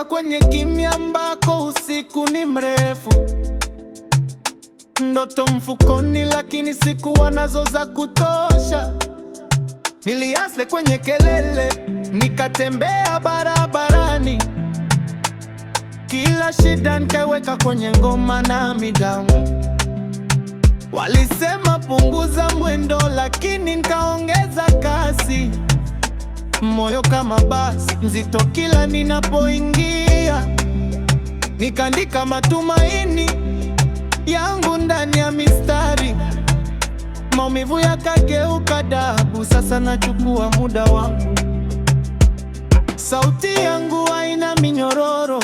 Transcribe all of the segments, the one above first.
Natoka kwenye kimya ambako usiku ni mrefu, ndoto mfukoni lakini sikuwa nazo za kutosha. Niliasle kwenye kelele, nikatembea barabarani, kila shida nikaweka kwenye ngoma na midamu. Walisema punguza mwendo, lakini nikaongeza kasi. Moyo kama basi mzito kila ninapoingia, nikaandika matumaini yangu ndani ya mistari. Maumivu yakageuka dabu, sasa nachukua muda wangu. Sauti yangu haina minyororo,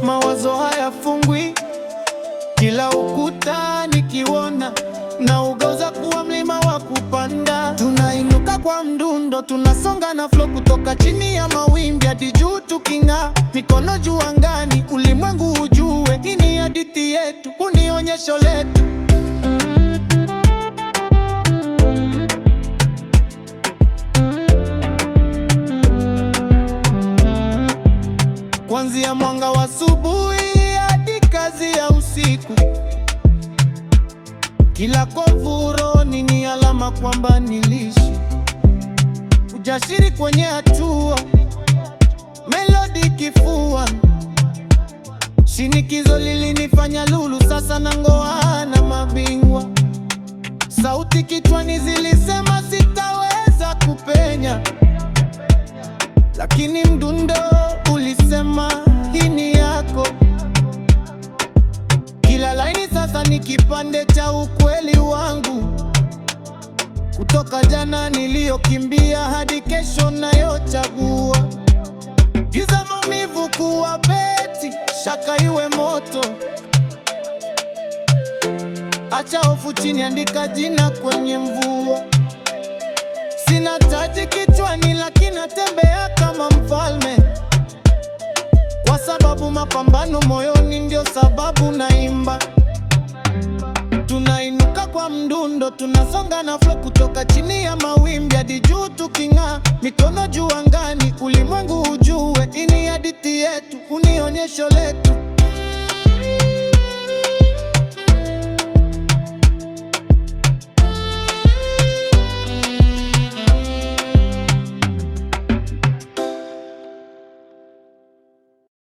mawazo hayafungwi. Kila ukuta nikiona na ugeuza kuwa mlima wa kupanda. Tunainuka kwa mdundo, tunasonga na flow, kutoka chini ya mawimbi hadi juu tuking'aa. Mikono juu angani, ulimwengu ujue hii ni hadithi yetu, ni onyesho letu. Kuanzia mwanga wa asubuhi hadi kazi ya usiku, kila kovu rohoni ni alama kwamba niliishi. Ujasiri kwenye hatua, melodi kifua. Shinikizo lilinifanya lulu, sasa nangoa na mabingwa. Sauti kichwani zilisema sitaweza kupenya, lakini mdundo ulisema hii ni yako. Kila laini sasa ni kipande cha ukweli wangu, kutoka jana niliyokimbia hadi kesho nayochagua. Giza maumivu kuwa beti, shaka iwe moto. Acha hofu chini, andika jina kwenye mvua. Sina taji kichwani, lakini natembea kama mfalme, kwa sababu mapambano moyoni ndio sababu naimba. Tunainuka kwa mdundo, tunasonga na flow, kutoka chini ya mawimbi hadi juu tuking'aa. Mikono juu angani, ulimwengu ujue hii ni hadithi yetu, ni onyesho letu.